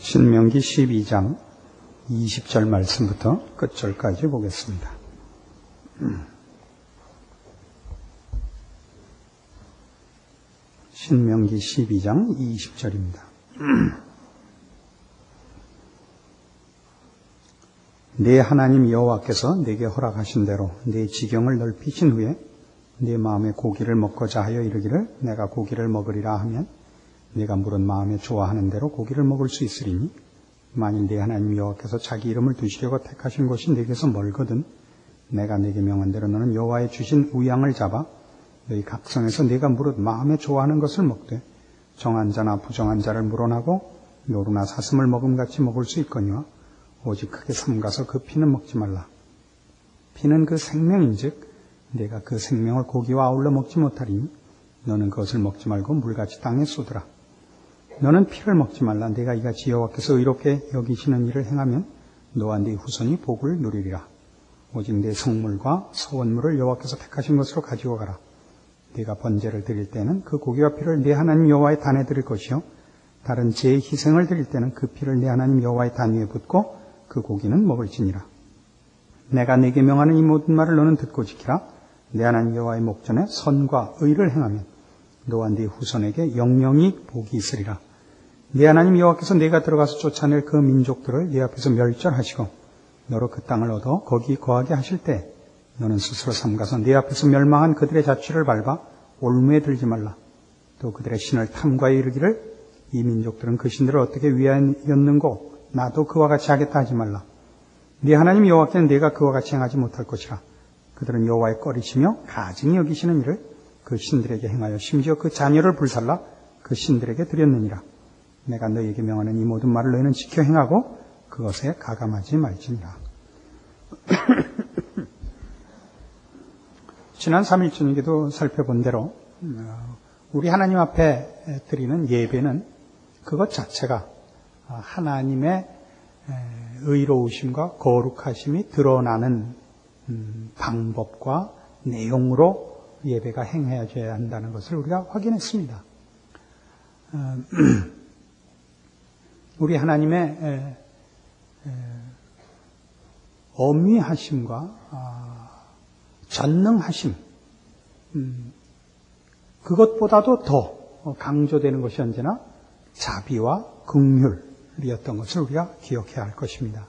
신명기 12장 20절 말씀부터 끝절까지 보겠습니다. 신명기 12장 20절입니다. 내 하나님 여호와께서 내게 허락하신 대로 내 지경을 넓히신 후에 내 마음에 고기를 먹고자 하여 이르기를 내가 고기를 먹으리라 하면 내가 물은 마음에 좋아하는 대로 고기를 먹을 수 있으리니 만일 내 하나님 여호와께서 자기 이름을 두시려고 택하신 곳이 내게서 멀거든 내가 내게 명한 대로 너는 여호와의 주신 우양을 잡아 너희 각성에서 내가 무릇 마음에 좋아하는 것을 먹되 정한 자나 부정한 자를 물어나고 노루나 사슴을 먹음같이 먹을 수 있거니와 오직 크게 삼가서 그 피는 먹지 말라. 피는 그 생명인즉 내가 그 생명을 고기와 아울러 먹지 못하리니 너는 그것을 먹지 말고 물같이 땅에 쏟으라. 너는 피를 먹지 말라. 내가 이같이 여호와께서 의롭게 여기시는 일을 행하면 너와 네 후손이 복을 누리리라. 오직 내 성물과 서원물을 여호와께서 택하신 것으로 가지고 가라. 네가 번제를 드릴 때는 그 고기와 피를 내 하나님 여호와의 단에 드릴 것이요 다른 제 희생을 드릴 때는 그 피를 내 하나님 여호와의 단 위에 붓고 그 고기는 먹을지니라. 내가 네게 명하는 이 모든 말을 너는 듣고 지키라. 내 하나님 여호와의 목전에 선과 의를 행하면 너와 네 후손에게 영영이 복이 있으리라. 네 하나님 여호와께서 네가 들어가서 쫓아낼 그 민족들을 네 앞에서 멸절하시고 너로 그 땅을 얻어 거기 거하게 하실 때 너는 스스로 삼가서 네 앞에서 멸망한 그들의 자취를 밟아 올무에 들지 말라. 또 그들의 신을 탐과에 이르기를 이 민족들은 그 신들을 어떻게 위하였는고 나도 그와 같이 하겠다 하지 말라. 네 하나님 여호와께는 네가 그와 같이 행하지 못할 것이라. 그들은 여호와의 꺼리시며 가증히 여기시는 일을 그 신들에게 행하여 심지어 그 자녀를 불살라 그 신들에게 드렸느니라. 내가 너희에게 명하는 이 모든 말을 너희는 지켜 행하고 그것에 가감하지 말지니라. 지난 3일 저녁에도 살펴본 대로 우리 하나님 앞에 드리는 예배는 그것 자체가 하나님의 의로우심과 거룩하심이 드러나는 방법과 내용으로 예배가 행해져야 한다는 것을 우리가 확인했습니다. 우리 하나님의 어미하심과 전능하심 그것보다도 더 강조되는 것이 언제나 자비와 긍휼이었던 것을 우리가 기억해야 할 것입니다.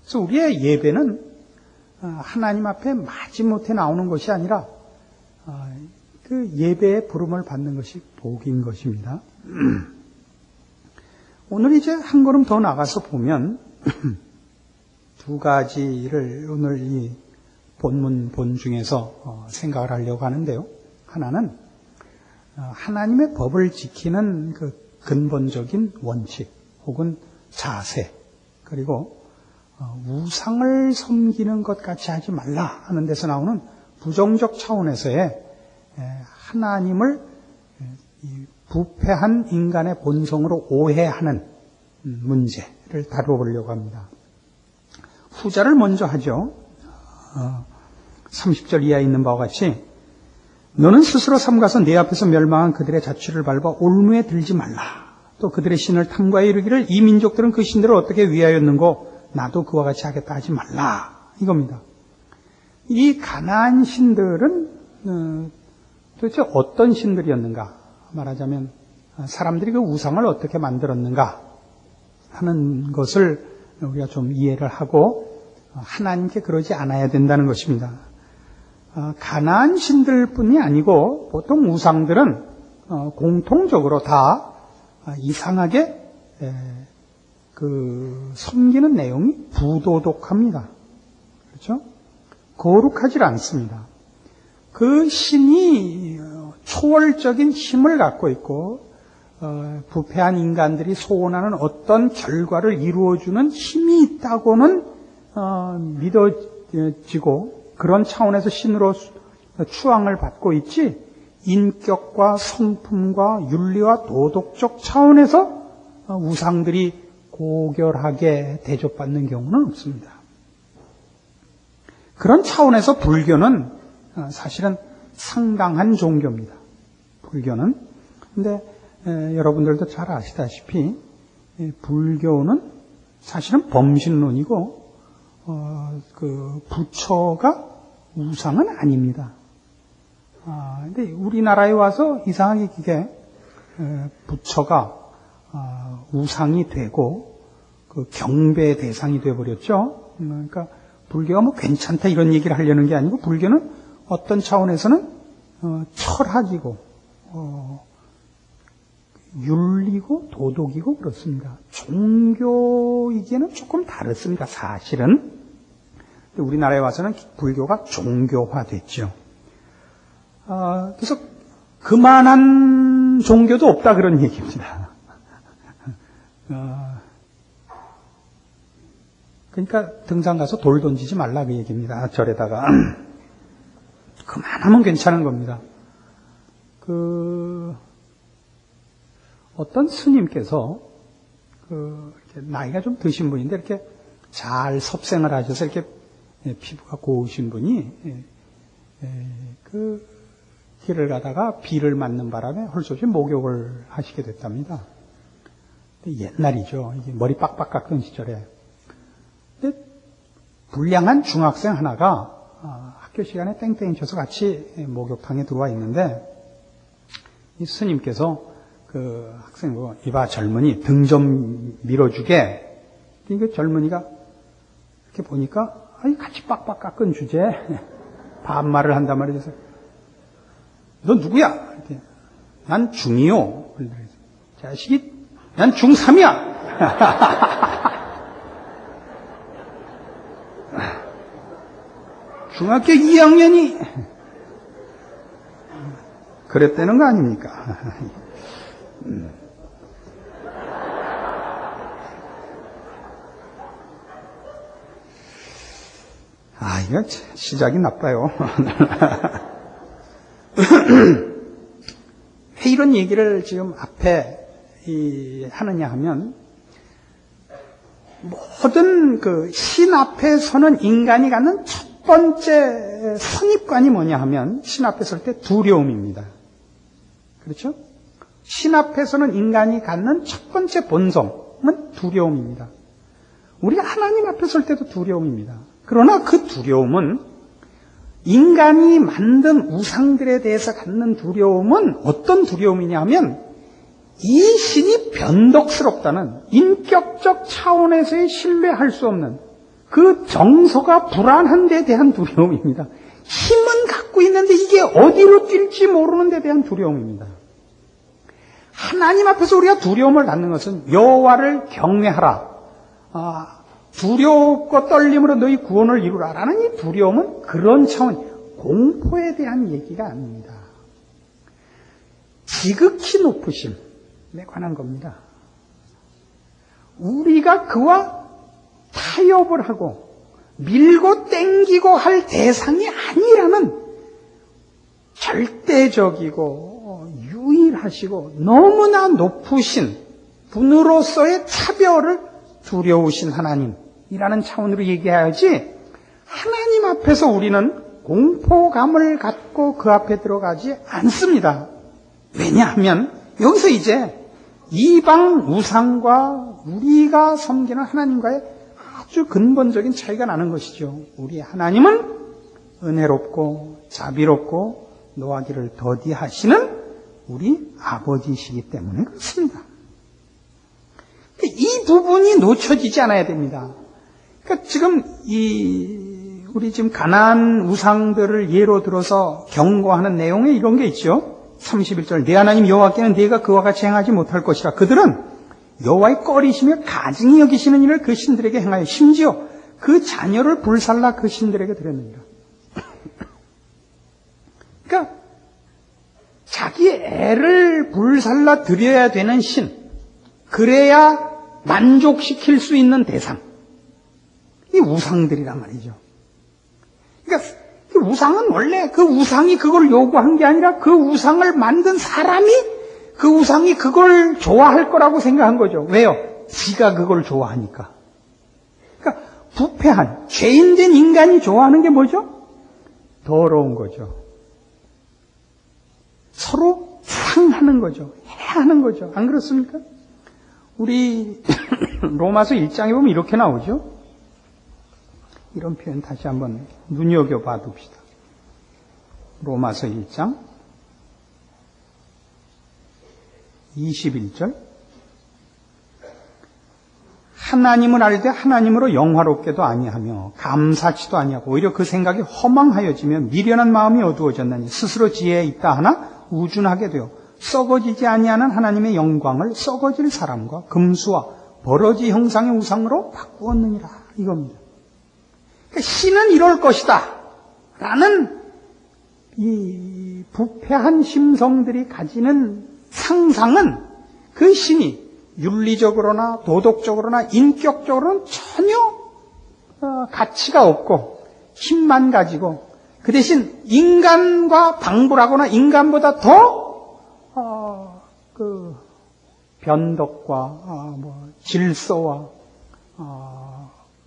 그래서 우리의 예배는 하나님 앞에 마지못해 나오는 것이 아니라 그 예배의 부름을 받는 것이 복인 것입니다. 오늘 이제 한 걸음 더 나가서 보면 두 가지를 오늘 이 본 중에서 생각을 하려고 하는데요. 하나는 하나님의 법을 지키는 그 근본적인 원칙 혹은 자세, 그리고 우상을 섬기는 것 같이 하지 말라 하는 데서 나오는 부정적 차원에서의 하나님을 부패한 인간의 본성으로 오해하는 문제를 다뤄보려고 합니다. 후자를 먼저 하죠. 30절 이하에 있는 바와 같이 너는 스스로 삼가서 내 앞에서 멸망한 그들의 자취를 밟아 올무에 들지 말라. 또 그들의 신을 탐구하여 이르기를 이 민족들은 그 신들을 어떻게 위하였는고 나도 그와 같이 하겠다 하지 말라. 이겁니다. 이 가나안 신들은 도대체 어떤 신들이었는가? 말하자면 사람들이 그 우상을 어떻게 만들었는가 하는 것을 우리가 좀 이해를 하고 하나님께 그러지 않아야 된다는 것입니다. 가나안 신들뿐이 아니고 보통 우상들은 공통적으로 다 이상하게 그 섬기는 내용이 부도덕합니다. 그렇죠? 거룩하지 않습니다. 그 신이 초월적인 힘을 갖고 있고 부패한 인간들이 소원하는 어떤 결과를 이루어주는 힘이 있다고는 믿어지고 그런 차원에서 신으로 추앙을 받고 있지 인격과 성품과 윤리와 도덕적 차원에서 우상들이 고결하게 대접받는 경우는 없습니다. 그런 차원에서 불교는 사실은 상당한 종교입니다. 불교는. 근데 여러분들도 잘 아시다시피 불교는 사실은 범신론이고 그 부처가 우상은 아닙니다. 근데 우리나라에 와서 이상하게 그게 부처가 우상이 되고 그 경배 대상이 되어버렸죠. 그러니까 불교가 뭐 괜찮다 이런 얘기를 하려는 게 아니고 불교는 어떤 차원에서는 철학이고 윤리고 도덕이고 그렇습니다. 종교이기에는 조금 다릅니다. 사실은. 우리나라에 와서는 불교가 종교화됐죠. 그래서 그만한 종교도 없다 그런 얘기입니다. 그러니까 등산 가서 돌 던지지 말라 그 얘기입니다. 절에다가. 그만하면 괜찮은 겁니다. 어떤 스님께서 이렇게 나이가 좀 드신 분인데 이렇게 잘 섭생을 하셔서 이렇게 피부가 고우신 분이 그 길을 가다가 비를 맞는 바람에 할 수 없이 목욕을 하시게 됐답니다. 옛날이죠. 이게 머리 빡빡 깎은 시절에. 근데 불량한 중학생 하나가 학교 시간에 땡땡이 쳐서 같이 목욕탕에 들어와 있는데 이 스님께서 그 학생 보고 이봐 젊은이 등 좀 밀어주게. 그러니까 젊은이가 이렇게 보니까 같이 빡빡 깎은 주제에 반말을 한단 말이죠. 너 누구야? 이렇게. 난 중2요. 자식이 난 중3이야. 중학교 2학년이 그랬다는 거 아닙니까? 이거 시작이 나빠요. 왜 이런 얘기를 지금 앞에 하느냐 하면, 모든 그 신 앞에 서는 인간이 갖는 첫 번째 선입관이 뭐냐 하면, 신 앞에 설 때 두려움입니다. 그렇죠? 신 앞에 서는 인간이 갖는 첫 번째 본성은 두려움입니다. 우리가 하나님 앞에 설 때도 두려움입니다. 그러나 그 두려움은 인간이 만든 우상들에 대해서 갖는 두려움은 어떤 두려움이냐 하면 이 신이 변덕스럽다는 인격적 차원에서의 신뢰할 수 없는 그 정서가 불안한 데 대한 두려움입니다. 힘은 갖고 있는데 이게 어디로 뛸지 모르는 데 대한 두려움입니다. 하나님 앞에서 우리가 두려움을 갖는 것은 여호와를 경외하라. 두렵고 떨림으로 너희 구원을 이루라라는 이 두려움은 그런 차원, 공포에 대한 얘기가 아닙니다. 지극히 높으심에 관한 겁니다. 우리가 그와 타협을 하고 밀고 땡기고 할 대상이 아니라는 절대적이고 유일하시고 너무나 높으신 분으로서의 차별을 두려우신 하나님이라는 차원으로 얘기해야지, 하나님 앞에서 우리는 공포감을 갖고 그 앞에 들어가지 않습니다. 왜냐하면 여기서 이제 이방 우상과 우리가 섬기는 하나님과의 아주 근본적인 차이가 나는 것이죠. 우리 하나님은 은혜롭고 자비롭고 노하기를 더디하시는 우리 아버지시기 때문에 그렇습니다. 이 부분이 놓쳐지지 않아야 됩니다. 그러니까 지금 우리 지금 가나안 우상들을 예로 들어서 경고하는 내용에 이런 게 있죠. 31절 내 하나님 여호와께는 네가 그와 같이 행하지 못할 것이라. 그들은 여호와의 꺼리시며 가증히 여기시는 일을 그 신들에게 행하여 심지어 그 자녀를 불살라 그 신들에게 드렸느니라. 그러니까 자기 애를 불살라 드려야 되는 신, 그래야 만족시킬 수 있는 대상, 이 우상들이란 말이죠. 그러니까 그 우상은 원래 그 우상이 그걸 요구한 게 아니라 그 우상을 만든 사람이 그 우상이 그걸 좋아할 거라고 생각한 거죠. 왜요? 지가 그걸 좋아하니까. 그러니까 부패한 죄인된 인간이 좋아하는 게 뭐죠? 더러운 거죠. 서로 상하는 거죠. 해하는 거죠. 안 그렇습니까? 우리 로마서 1장에 보면 이렇게 나오죠. 이런 표현 다시 한번 눈여겨봐 둡시다. 로마서 1장 21절 하나님을 알되 하나님으로 영화롭게도 아니하며 감사치도 아니하고 오히려 그 생각이 허망하여지며 미련한 마음이 어두워졌나니 스스로 지혜에 있다 하나 우준하게 되어 썩어지지 아니하는 하나님의 영광을 썩어질 사람과 금수와 버러지 형상의 우상으로 바꾸었느니라 이겁니다. 그러니까 신은 이럴 것이다 라는 이 부패한 심성들이 가지는 상상은 그 신이 윤리적으로나 도덕적으로나 인격적으로는 전혀 가치가 없고 힘만 가지고 그 대신 인간과 방불하거나 인간보다 더 변덕과 질서와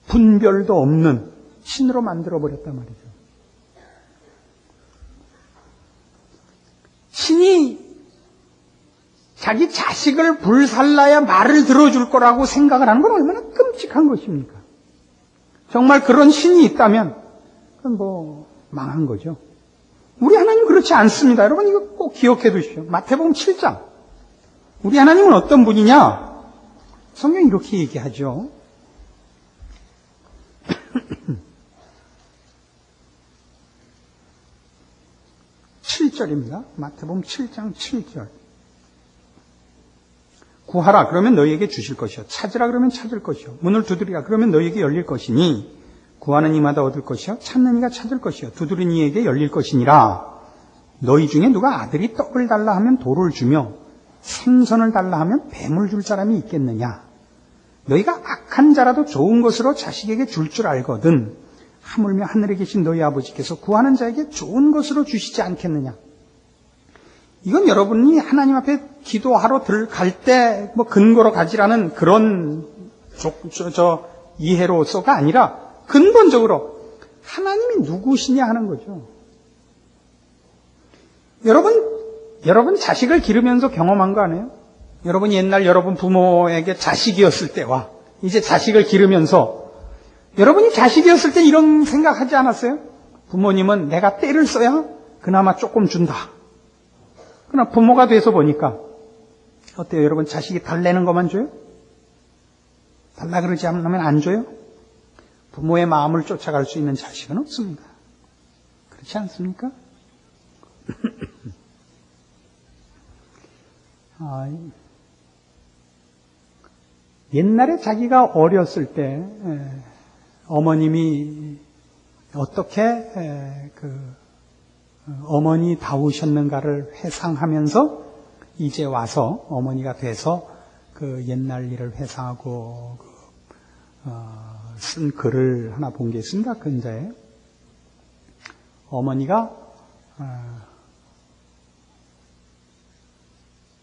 분별도 없는 신으로 만들어버렸단 말이죠. 신이 자기 자식을 불살라야 말을 들어줄 거라고 생각을 하는 건 얼마나 끔찍한 것입니까? 정말 그런 신이 있다면 그건 망한 거죠. 우리 하나님 그렇지 않습니다. 여러분 이거 꼭 기억해 두십시오. 마태복음 7장. 우리 하나님은 어떤 분이냐? 성경이 이렇게 얘기하죠. 7절입니다. 마태복음 7장 7절. 구하라 그러면 너희에게 주실 것이요 찾으라 그러면 찾을 것이요 문을 두드리라 그러면 너희에게 열릴 것이니 구하는 이마다 얻을 것이요 찾는 이가 찾을 것이요 두드리는 이에게 열릴 것이니라. 너희 중에 누가 아들이 떡을 달라 하면 돌을 주며 생선을 달라 하면 뱀을 줄 사람이 있겠느냐. 너희가 악한 자라도 좋은 것으로 자식에게 줄 줄 알거든 하물며 하늘에 계신 너희 아버지께서 구하는 자에게 좋은 것으로 주시지 않겠느냐. 이건 여러분이 하나님 앞에 기도하러 갈 때 근거로 가지라는 그런 이해로서가 아니라 근본적으로 하나님이 누구시냐 하는 거죠. 여러분 자식을 기르면서 경험한 거 아니에요? 여러분이 옛날 여러분 부모에게 자식이었을 때와 이제 자식을 기르면서 여러분이 자식이었을 때 이런 생각하지 않았어요? 부모님은 내가 때를 써야 그나마 조금 준다. 그러나 부모가 돼서 보니까 어때요? 여러분 자식이 달래는 것만 줘요? 달라 그러지 않으면 안 줘요? 부모의 마음을 쫓아갈 수 있는 자식은 없습니다. 그렇지 않습니까? 옛날에 자기가 어렸을 때 어머님이 어떻게 어머니 다우셨는가를 회상하면서 이제 와서 어머니가 돼서 그 옛날 일을 회상하고 쓴 글을 하나 본 게 있습니다. 근자에 어머니가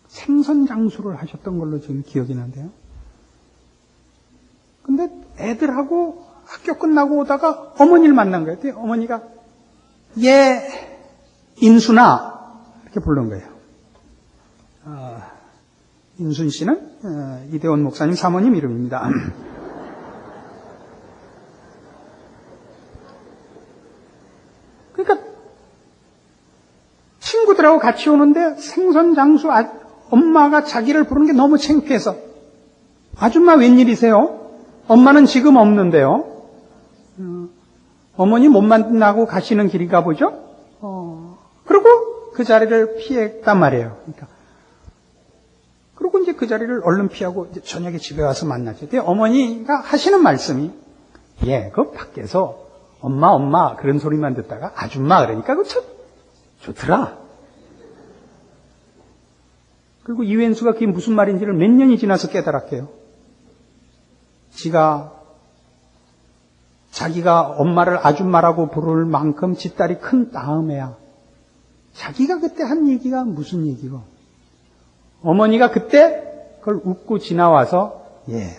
생선 장수를 하셨던 걸로 지금 기억이 나는데요. 근데 애들하고 학교 끝나고 오다가 어머니를 만난 거예요. 어머니가 인순아 이렇게 부른 거예요. 인순 씨는 이대원 목사님 사모님 이름입니다. 그러니까 친구들하고 같이 오는데 생선 장수 엄마가 자기를 부르는 게 너무 창피해서 아줌마 웬일이세요? 엄마는 지금 없는데요. 어머니 못 만나고 가시는 길인가 보죠? 그리고 그 자리를 피했단 말이에요. 그러니까. 그리고 이제 그 자리를 얼른 피하고 이제 저녁에 집에 와서 만나죠. 근데 어머니가 하시는 말씀이 그 밖에서 엄마 그런 소리만 듣다가 아줌마 그러니까 그거 참 좋더라. 그리고 이wen수가 그게 무슨 말인지를 몇 년이 지나서 깨달았대요. 자기가 엄마를 아줌마라고 부를 만큼 지 딸이 큰 다음에야 자기가 그때 한 얘기가 무슨 얘기고 어머니가 그때 그걸 웃고 지나와서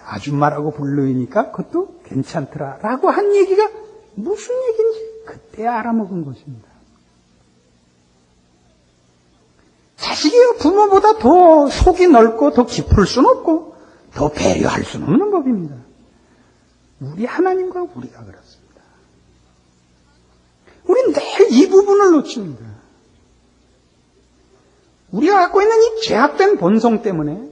아줌마라고 부르니까 그것도 괜찮더라 라고 한 얘기가 무슨 얘기인지 그때 알아먹은 것입니다. 자식이 부모보다 더 속이 넓고 더 깊을 수는 없고 더 더 배려할 수는 없는 법입니다. 우리 하나님과 우리가 그렇습니다. 우리는 늘 이 부분을 놓칩니다. 우리가 갖고 있는 이 죄악된 본성 때문에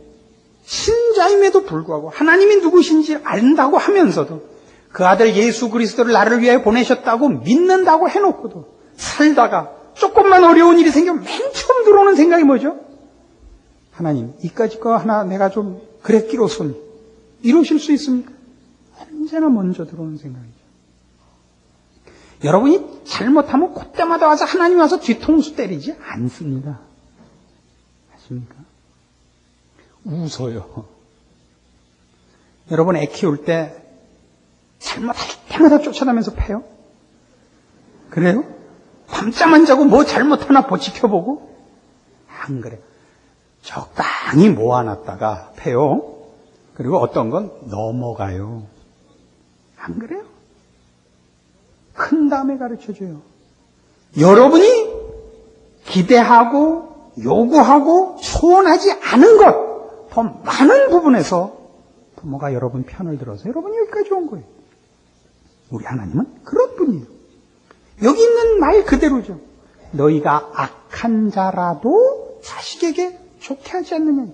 신자임에도 불구하고 하나님이 누구신지 안다고 하면서도 그 아들 예수 그리스도를 나를 위하여 보내셨다고 믿는다고 해놓고도 살다가 조금만 어려운 일이 생기면 맨 처음 들어오는 생각이 뭐죠? 하나님, 이까짓 거 하나 내가 좀 그랬기로소니 이러실 수 있습니까? 언제나 먼저 들어오는 생각이죠. 여러분이 잘못하면 그때마다 와서 하나님 와서 뒤통수 때리지 않습니다. 아십니까? 웃어요. 여러분 애 키울 때 잘못할 때마다 쫓아다니면서 패요? 그래요? 밤잠 안 자고 뭐 잘못하나 지켜보고? 안 그래요. 적당히 모아놨다가 패요. 그리고 어떤 건 넘어가요. 안 그래요? 큰 다음에 가르쳐줘요. 여러분이 기대하고 요구하고 소원하지 않은 것, 더 많은 부분에서 부모가 여러분 편을 들어서 여러분이 여기까지 온 거예요. 우리 하나님은 그런 분이에요. 여기 있는 말 그대로죠. 너희가 악한 자라도 자식에게 좋게 하지 않느냐.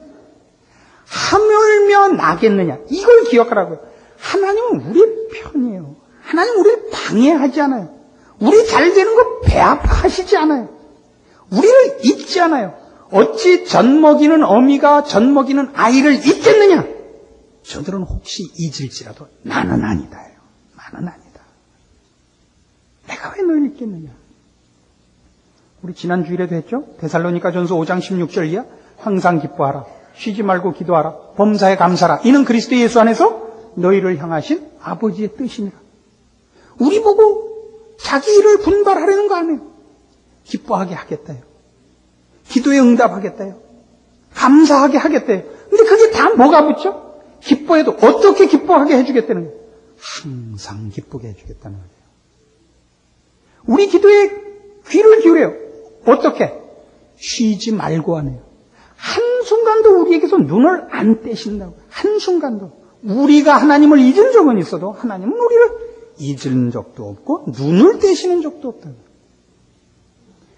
하물며 나겠느냐. 이걸 기억하라고요. 하나님은 우리 편이에요. 하나님은 우리를 방해하지 않아요. 우리 잘 되는 거 배아파하시지 않아요. 우리를 잊지 않아요. 어찌 젖먹이는 어미가 젖먹이는 아이를 잊겠느냐. 저들은 혹시 잊을지라도 나는 아니다요. 나는 아니다. 내가 왜 너희를 잊겠느냐. 우리 지난 주일에도 했죠. 데살로니가전서 5장 16절 이하 항상 기뻐하라. 쉬지 말고 기도하라. 범사에 감사하라. 이는 그리스도 예수 안에서 너희를 향하신 아버지의 뜻이니라. 우리 보고 자기 일을 분발하려는 거 아니에요. 기뻐하게 하겠다요. 기도에 응답하겠다요. 감사하게 하겠다요. 근데 그게 다 뭐가 붙죠? 기뻐해도 어떻게 기뻐하게 해주겠다는 거예요? 항상 기쁘게 해주겠다는 거예요. 우리 기도에 귀를 기울여요. 어떻게? 쉬지 말고 하네요. 한순간도 우리에게서 눈을 안 떼신다고. 한순간도. 우리가 하나님을 잊은 적은 있어도 하나님은 우리를 잊은 적도 없고 눈을 떼시는 적도 없다.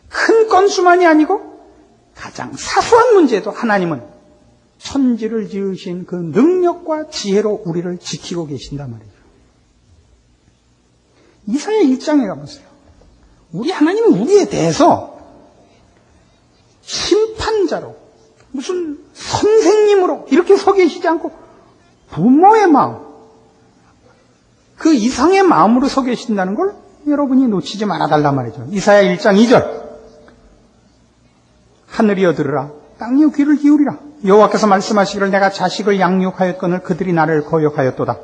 큰 건수만이 아니고 가장 사소한 문제도 하나님은 천지를 지으신 그 능력과 지혜로 우리를 지키고 계신단 말이죠. 이사야 1장에 가보세요. 우리 하나님은 우리에 대해서 심판자로 무슨 선생님으로 이렇게 서 계시지 않고 부모의 마음, 그 이상의 마음으로 서 계신다는 걸 여러분이 놓치지 말아달란 말이죠. 이사야 1장 2절 하늘이여 들으라 땅이여 귀를 기울이라 여호와께서 말씀하시기를 내가 자식을 양육하였거늘 그들이 나를 거역하였도다.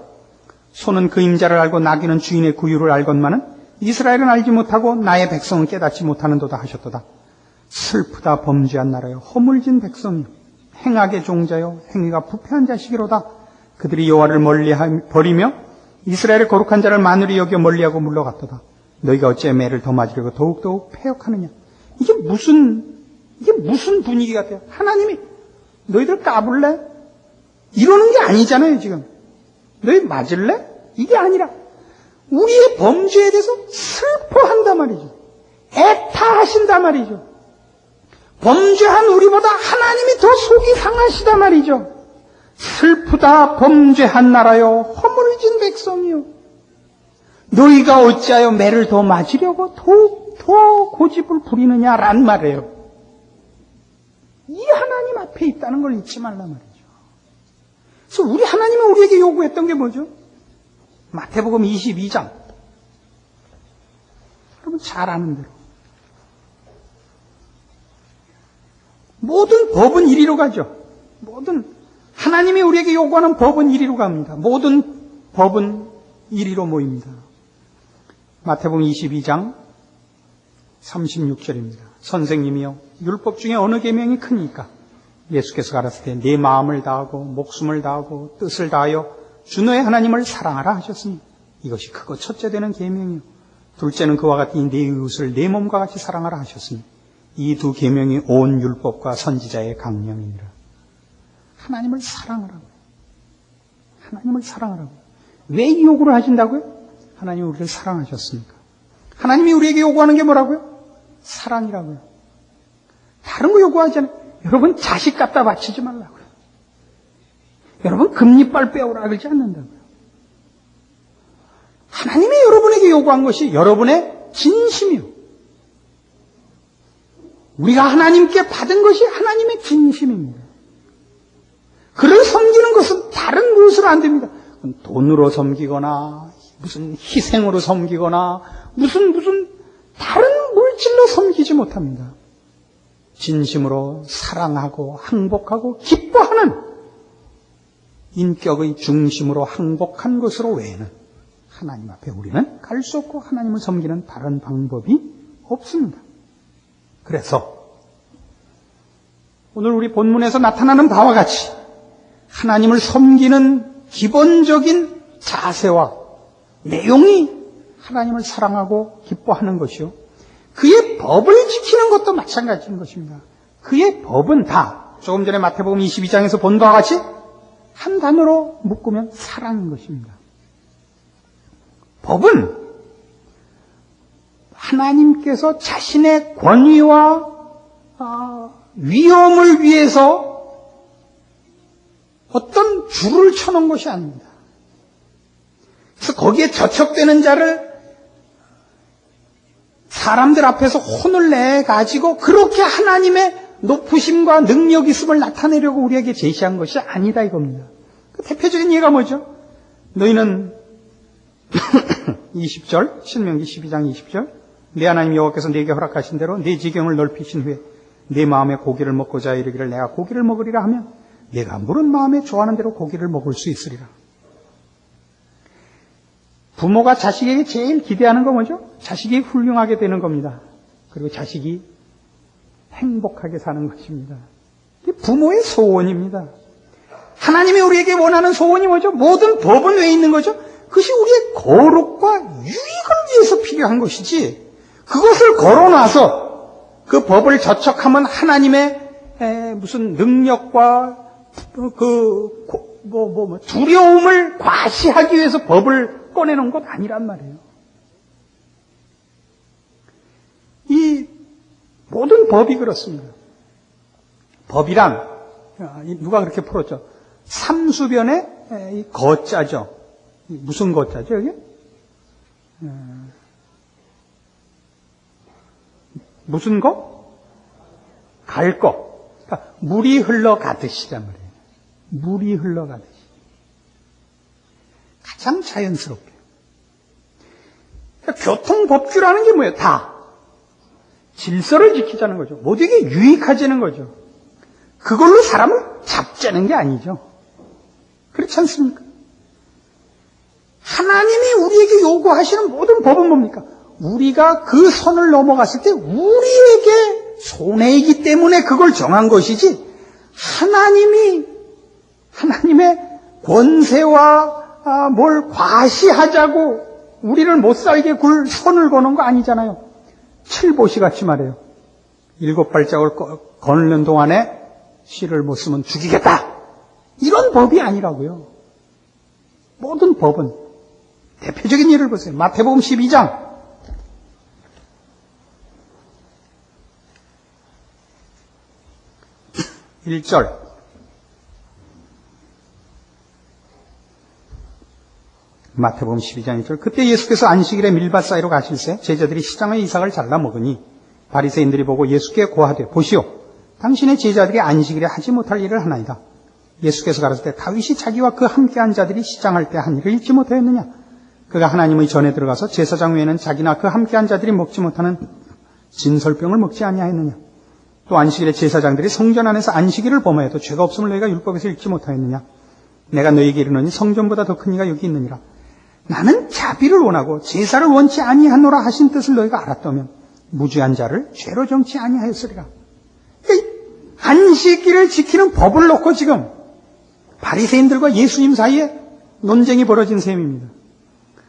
소는 그 임자를 알고 나귀는 주인의 구유를 알건만은 이스라엘은 알지 못하고 나의 백성은 깨닫지 못하는도다 하셨도다. 슬프다 범죄한 나라여 허물진 백성이요 행악의 종자여 행위가 부패한 자식이로다. 그들이 여호와를 멀리 버리며 이스라엘의 거룩한 자를 만으리 여겨 멀리하고 물러갔도다. 너희가 어찌 매를 더 맞으려고 더욱더욱 패역하느냐. 이게 무슨 분위기 같아요. 하나님이 너희들 까불래? 이러는 게 아니잖아요. 지금 너희 맞을래? 이게 아니라 우리의 범죄에 대해서 슬퍼한단 말이죠. 애타하신단 말이죠. 범죄한 우리보다 하나님이 더 속이 상하시단 말이죠. 슬프다 범죄한 나라요 허물진 백성이요 너희가 어찌하여 매를 더 맞으려고 더욱 더 고집을 부리느냐란 말이에요. 이 하나님 앞에 있다는 걸 잊지 말란 말이죠. 그래서 우리 하나님은 우리에게 요구했던 게 뭐죠? 마태복음 22장 여러분 잘 아는 대로 모든 법은 이리로 가죠. 모든 하나님이 우리에게 요구하는 법은 이리로 갑니다. 모든 법은 이리로 모입니다. 마태복음 22장 36절입니다. 선생님이여 율법 중에 어느 계명이 크니까? 예수께서 가라사대 때 내 마음을 다하고 목숨을 다하고 뜻을 다하여 주 너의 하나님을 사랑하라 하셨으니 이것이 크고 첫째 되는 계명이요 둘째는 그와 같으니 내 이웃을 내 몸과 같이 사랑하라 하셨으니 이 두 계명이 온 율법과 선지자의 강령이니라. 하나님을 사랑하라고. 하나님을 사랑하라고요. 왜 이 요구를 하신다고요? 하나님이 우리를 사랑하셨으니까. 하나님이 우리에게 요구하는 게 뭐라고요? 사랑이라고요. 다른 거 요구하지 않아요. 여러분 자식 갖다 바치지 말라고요. 여러분 금리빨 빼오라 그러지 않는다고요. 하나님이 여러분에게 요구한 것이 여러분의 진심이요. 우리가 하나님께 받은 것이 하나님의 진심입니다. 그를 섬기는 것은 다른 무엇으로 안 됩니다. 돈으로 섬기거나 무슨 희생으로 섬기거나 무슨 다른 물질로 섬기지 못합니다. 진심으로 사랑하고 항복하고 기뻐하는 인격의 중심으로 항복한 것으로 외에는 하나님 앞에 우리는 갈 수 없고 하나님을 섬기는 다른 방법이 없습니다. 그래서 오늘 우리 본문에서 나타나는 바와 같이 하나님을 섬기는 기본적인 자세와 내용이 하나님을 사랑하고 기뻐하는 것이요. 그의 법을 지키는 것도 마찬가지인 것입니다. 그의 법은 다 조금 전에 마태복음 22장에서 본 바와 같이 한 단어로 묶으면 사랑인 것입니다. 법은 하나님께서 자신의 권위와 위엄을 위해서 어떤 줄을 쳐놓은 것이 아닙니다. 그래서 거기에 저촉되는 자를 사람들 앞에서 혼을 내가지고 그렇게 하나님의 높으심과 능력 있음을 나타내려고 우리에게 제시한 것이 아니다 이겁니다. 그 대표적인 예가 뭐죠? 너희는 20절 신명기 12장 20절 내 하나님 여호와께서 네게 허락하신 대로 네 지경을 넓히신 후에 네 마음에 고기를 먹고자 이르기를 내가 고기를 먹으리라 하면 내가 물은 마음에 좋아하는 대로 고기를 먹을 수 있으리라. 부모가 자식에게 제일 기대하는 건 뭐죠? 자식이 훌륭하게 되는 겁니다. 그리고 자식이 행복하게 사는 것입니다. 이게 부모의 소원입니다. 하나님이 우리에게 원하는 소원이 뭐죠? 모든 법은 왜 있는 거죠? 그것이 우리의 거룩과 유익을 위해서 필요한 것이지 그것을 걸어놔서 그 법을 저촉하면 하나님의 무슨 능력과 두려움을 과시하기 위해서 법을 꺼내놓은 것 아니란 말이에요. 이 모든 법이 그렇습니다. 법이란 누가 그렇게 풀었죠? 삼수변의 이 거자죠. 무슨 거자죠 여기? 무슨 거? 갈 거. 그러니까 물이 흘러가듯이란 말이에요. 물이 흘러가듯이. 가장 자연스럽게. 그러니까 교통법규라는 게 뭐예요? 다. 질서를 지키자는 거죠. 모두에게 유익하자는 거죠. 그걸로 사람을 잡자는 게 아니죠. 그렇지 않습니까? 하나님이 우리에게 요구하시는 모든 법은 뭡니까? 우리가 그 선을 넘어갔을 때 우리에게 손해이기 때문에 그걸 정한 것이지 하나님의 권세와 뭘 과시하자고 우리를 못 살게 굴 선을 거는 거 아니잖아요. 칠보시 같이 말해요. 7발짝을 거는 동안에 씨를 못 쓰면 죽이겠다. 이런 법이 아니라고요. 모든 법은 대표적인 예를 보세요. 마태복음 12장 1절 마태복음 12장 1절 그때 예수께서 안식일에 밀밭 사이로 가실새 제자들이 시장의 이삭을 잘라 먹으니 바리새인들이 보고 예수께 고하되 보시오 당신의 제자들이 안식일에 하지 못할 일을 하나이다. 예수께서 가라사대 다윗이 자기와 그 함께한 자들이 시장할 때 한 일을 잊지 못하였느냐. 그가 하나님의 전에 들어가서 제사장 외에는 자기나 그 함께한 자들이 먹지 못하는 진설병을 먹지 아니하였느냐. 또 안식일에 제사장들이 성전 안에서 안식일을 범하여도 죄가 없음을 너희가 율법에서 읽지 못하였느냐. 내가 너희에게 이르노니 성전보다 더 큰 이가 여기 있느니라. 나는 자비를 원하고 제사를 원치 아니하노라 하신 뜻을 너희가 알았다면 무죄한 자를 죄로 정치 아니하였으리라. 안식일을 지키는 법을 놓고 지금 바리새인들과 예수님 사이에 논쟁이 벌어진 셈입니다.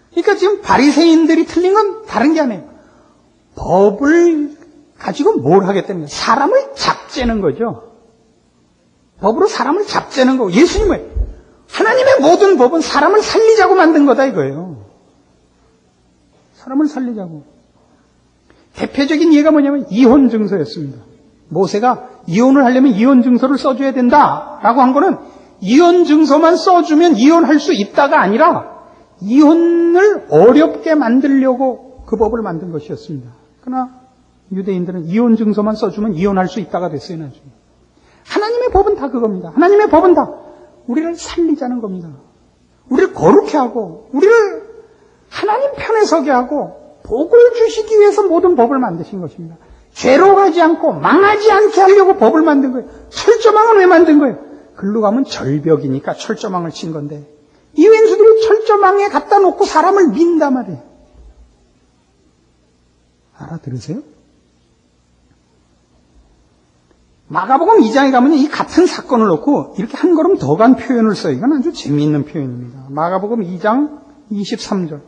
그러니까 지금 바리새인들이 틀린 건 다른 게 아니에요. 법을 가지고 뭘 하겠다는 거예요? 사람을 잡재는 거죠. 법으로 사람을 잡재는 거고 예수님은 하나님의 모든 법은 사람을 살리자고 만든 거다 이거예요. 사람을 살리자고. 대표적인 예가 뭐냐면 이혼 증서였습니다. 모세가 이혼을 하려면 이혼 증서를 써줘야 된다라고 한 거는 이혼 증서만 써주면 이혼할 수 있다가 아니라 이혼을 어렵게 만들려고 그 법을 만든 것이었습니다. 그러나 유대인들은 이혼 증서만 써주면 이혼할 수 있다가 됐어요, 나중에. 하나님의 법은 다 그겁니다. 하나님의 법은 다 우리를 살리자는 겁니다. 우리를 거룩해 하고, 우리를 하나님 편에 서게 하고, 복을 주시기 위해서 모든 법을 만드신 것입니다. 죄로 가지 않고 망하지 않게 하려고 법을 만든 거예요. 철조망은 왜 만든 거예요? 글로 가면 절벽이니까 철조망을 친 건데, 이 왼수들이 철조망에 갖다 놓고 사람을 민단 말이에요. 알아들으세요? 마가복음 2장에 가면 이 같은 사건을 놓고 이렇게 한 걸음 더 간 표현을 써요. 이건 아주 재미있는 표현입니다. 마가복음 2장 23절.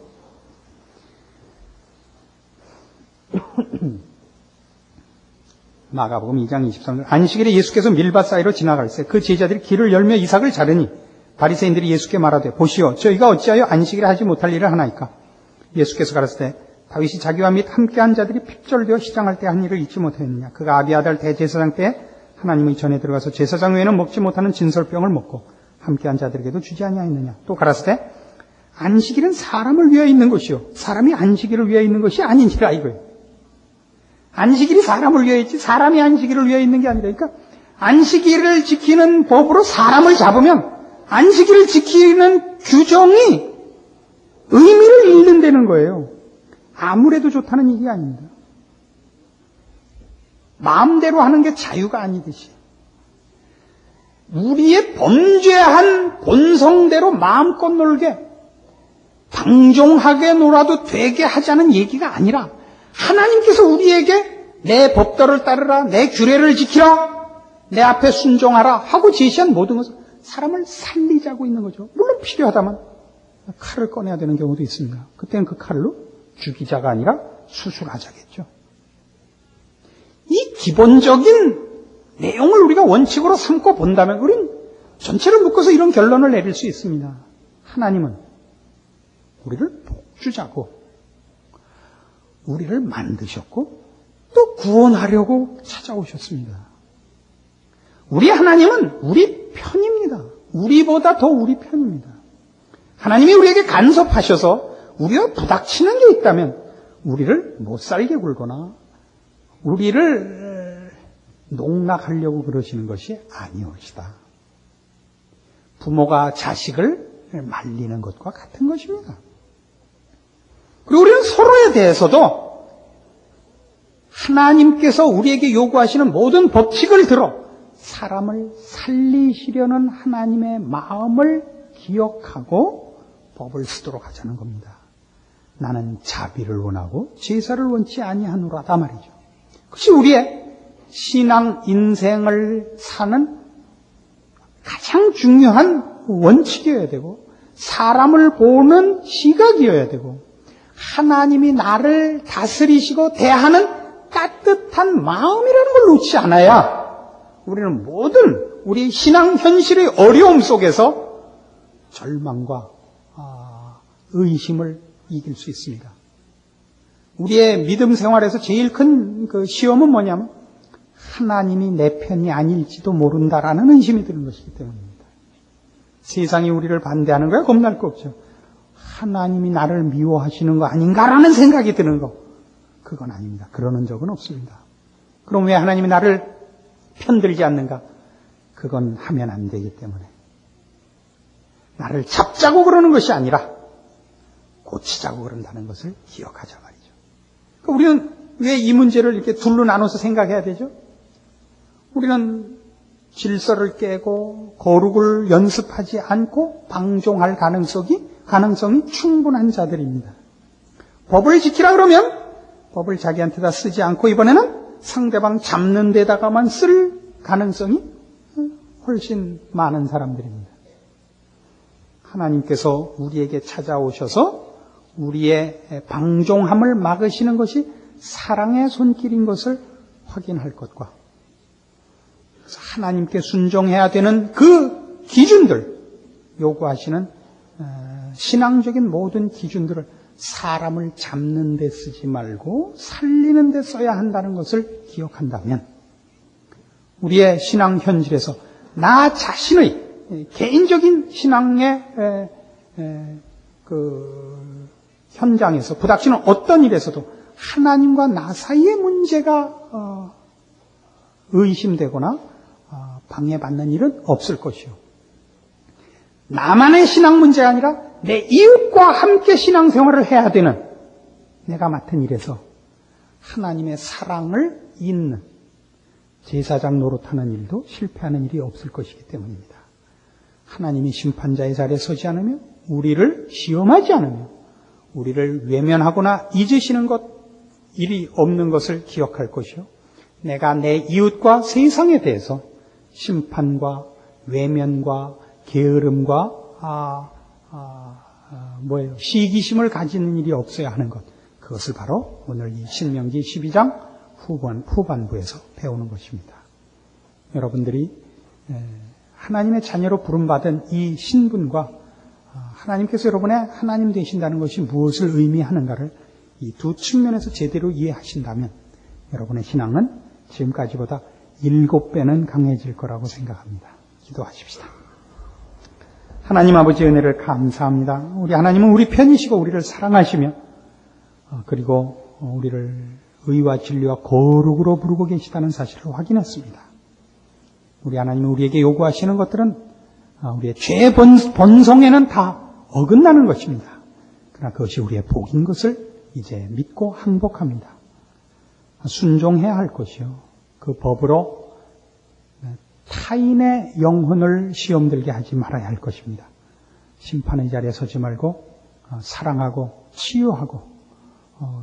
마가복음 2장 23절. 안식일에 예수께서 밀밭 사이로 지나갈새 그 제자들이 길을 열며 이삭을 자르니 바리새인들이 예수께 말하되 보시오 저희가 어찌하여 안식일에 하지 못할 일을 하나이까. 예수께서 가라사대 다윗이 자기와 및 함께한 자들이 핍절되어 시장할 때 한 일을 잊지 못하였느냐. 그가 아비아달 대제사장 때에 하나님의 전에 들어가서 제사장 외에는 먹지 못하는 진설병을 먹고 함께한 자들에게도 주지 아니하였느냐. 또 가라사대 안식일은 사람을 위하여 있는 것이요 사람이 안식일을 위하여 있는 것이 아니니라 이거예요. 안식일이 사람을 위하여 있지 사람이 안식일을 위하여 있는 게 아니라. 그러니까 안식일을 지키는 법으로 사람을 잡으면 안식일을 지키는 규정이 의미를 잃는다는 거예요. 아무래도 좋다는 얘기가 아닙니다. 마음대로 하는 게 자유가 아니듯이 우리의 범죄한 본성대로 마음껏 놀게 방종하게 놀아도 되게 하자는 얘기가 아니라 하나님께서 우리에게 내 법도를 따르라, 내 규례를 지키라, 내 앞에 순종하라 하고 제시한 모든 것은 사람을 살리자고 있는 거죠. 물론 필요하다면 칼을 꺼내야 되는 경우도 있습니다. 그때는 그 칼로 죽이자가 아니라 수술하자겠죠. 이 기본적인 내용을 우리가 원칙으로 삼고 본다면 우린 전체를 묶어서 이런 결론을 내릴 수 있습니다. 하나님은 우리를 복주자고 우리를 만드셨고 또 구원하려고 찾아오셨습니다. 우리 하나님은 우리 편입니다. 우리보다 더 우리 편입니다. 하나님이 우리에게 간섭하셔서 우리가 부닥치는 게 있다면 우리를 못살게 굴거나 우리를 농락하려고 그러시는 것이 아니올시다. 부모가 자식을 말리는 것과 같은 것입니다. 그리고 우리는 서로에 대해서도 하나님께서 우리에게 요구하시는 모든 법칙을 들어 사람을 살리시려는 하나님의 마음을 기억하고 법을 쓰도록 하자는 겁니다. 나는 자비를 원하고 제사를 원치 아니하노라다 말이죠. 그것이 우리의 신앙 인생을 사는 가장 중요한 원칙이어야 되고 사람을 보는 시각이어야 되고 하나님이 나를 다스리시고 대하는 따뜻한 마음이라는 걸 놓지 않아야 우리는 모든 우리 신앙 현실의 어려움 속에서 절망과 의심을 이길 수 있습니다. 우리의 믿음 생활에서 제일 큰 그 시험은 뭐냐면 하나님이 내 편이 아닐지도 모른다라는 의심이 드는 것이기 때문입니다. 세상이 우리를 반대하는 거야 겁날 거 없죠. 하나님이 나를 미워하시는 거 아닌가라는 생각이 드는 거 그건 아닙니다. 그러는 적은 없습니다. 그럼 왜 하나님이 나를 편들지 않는가? 그건 하면 안 되기 때문에 나를 잡자고 그러는 것이 아니라 고치자고 그런다는 것을 기억하자 말이죠. 우리는 왜 이 문제를 이렇게 둘로 나눠서 생각해야 되죠? 우리는 질서를 깨고 거룩을 연습하지 않고 방종할 가능성이 충분한 자들입니다. 법을 지키라 그러면 법을 자기한테다 쓰지 않고 이번에는 상대방 잡는 데다가만 쓸 가능성이 훨씬 많은 사람들입니다. 하나님께서 우리에게 찾아오셔서 우리의 방종함을 막으시는 것이 사랑의 손길인 것을 확인할 것과 하나님께 순종해야 되는 그 기준들, 요구하시는 신앙적인 모든 기준들을 사람을 잡는 데 쓰지 말고 살리는 데 써야 한다는 것을 기억한다면 우리의 신앙 현실에서 나 자신의 개인적인 신앙의 그 현장에서 부닥치는 어떤 일에서도 하나님과 나 사이의 문제가 의심되거나 방해받는 일은 없을 것이요. 나만의 신앙 문제가 아니라 내 이웃과 함께 신앙생활을 해야 되는 내가 맡은 일에서 하나님의 사랑을 잇는 제사장 노릇하는 일도 실패하는 일이 없을 것이기 때문입니다. 하나님이 심판자의 자리에 서지 않으며 우리를 시험하지 않으며 우리를 외면하거나 잊으시는 것 일이 없는 것을 기억할 것이요. 내가 내 이웃과 세상에 대해서 심판과 외면과 게으름과 시기심을 가지는 일이 없어야 하는 것. 그것을 바로 오늘 이 신명기 12장 후반부에서 배우는 것입니다. 여러분들이 하나님의 자녀로 부름받은 이 신분과 하나님께서 여러분의 하나님 되신다는 것이 무엇을 의미하는가를 이 두 측면에서 제대로 이해하신다면 여러분의 신앙은 지금까지보다 7배는 강해질 거라고 생각합니다. 기도하십시다. 하나님 아버지의 은혜를 감사합니다. 우리 하나님은 우리 편이시고 우리를 사랑하시며 그리고 우리를 의와 진리와 거룩으로 부르고 계시다는 사실을 확인했습니다. 우리 하나님은 우리에게 요구하시는 것들은 우리의 죄 본성에는 다 어긋나는 것입니다. 그러나 그것이 우리의 복인 것을 이제 믿고 항복합니다. 순종해야 할 것이요. 그 법으로 타인의 영혼을 시험들게 하지 말아야 할 것입니다. 심판의 자리에 서지 말고 사랑하고 치유하고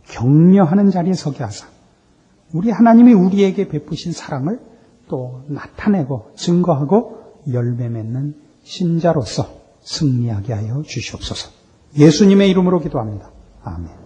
격려하는 자리에 서게 하사 우리 하나님이 우리에게 베푸신 사랑을 또 나타내고 증거하고 열매 맺는 신자로서 승리하게 하여 주시옵소서. 예수님의 이름으로 기도합니다. 아멘.